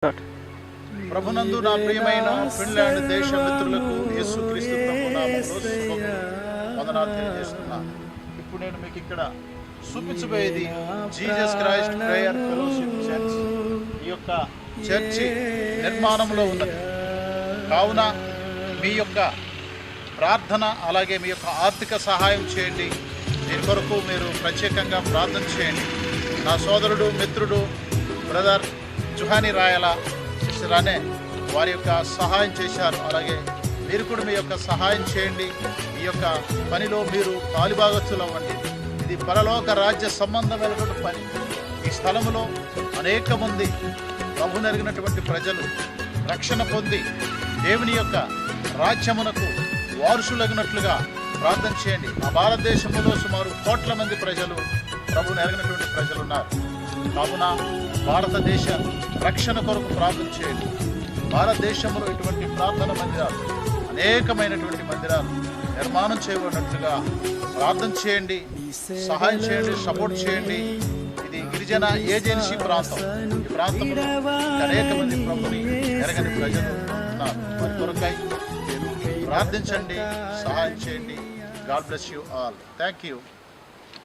ప్రభునందు నా ప్రియమైన ఫిన్లాండ్ దేశ మిత్రులకు యేసుక్రీస్తు ప్రభు నామములో వందనాలు తెలియజేస్తున్నాను. ఇప్పుడు నేను మీకు ఇక్కడ చూపించబోయేది Jesus Christ prayer fellowship church. ఈ యొక్క చర్చి నిర్మాణంలో ఉన్నది. కావున మీ యొక్క ప్రార్థన అలాగే మీ యొక్క ఆర్థిక సహాయం చేయండి. దీని కొరకు మీరు ప్రత్యేకంగా ప్రార్థన చేయండి. నా సోదరుడు మిత్రుడు బ్రదర్ జుహాని రాయల సిస్టర్ అనే వారి యొక్క సహాయం చేశారు. అలాగే మీరు కూడా మీ యొక్క సహాయం చేయండి. ఈ యొక్క పనిలో మీరు పాలుభాగస్తులు అవ్వండి. ఇది పరలోక రాజ్య సంబంధమైనటువంటి పని. ఈ స్థలములో అనేక మంది ప్రభు నెరిగినటువంటి ప్రజలు రక్షణ పొంది దేవుని యొక్క రాజ్యమునకు వారసులగినట్లుగా ప్రార్థన చేయండి. మా భారతదేశంలో సుమారు కోట్ల మంది ప్రజలు ప్రభు నెరిగినటువంటి ప్రజలు ఉన్నారు. కావున భారతదేశ రక్షణ కొరకు ప్రార్థన చేయండి. భారతదేశంలో ఇటువంటి ప్రార్థన మందిరాలు అనేకమైనటువంటి మందిరాలు నిర్మాణం చేయబడినట్లుగా ప్రార్థన చేయండి, సహాయం చేయండి, సపోర్ట్ చేయండి. ఇది గిరిజన ఏజెన్సీ ప్రాంతం. ఈ ప్రాంతంలో అనేక మంది ప్రభుని ఎరగని ప్రజలు ఉన్నారు. వారి కొరకై ప్రార్థించండి, సహాయం చేయండి. God bless you all. Thank you.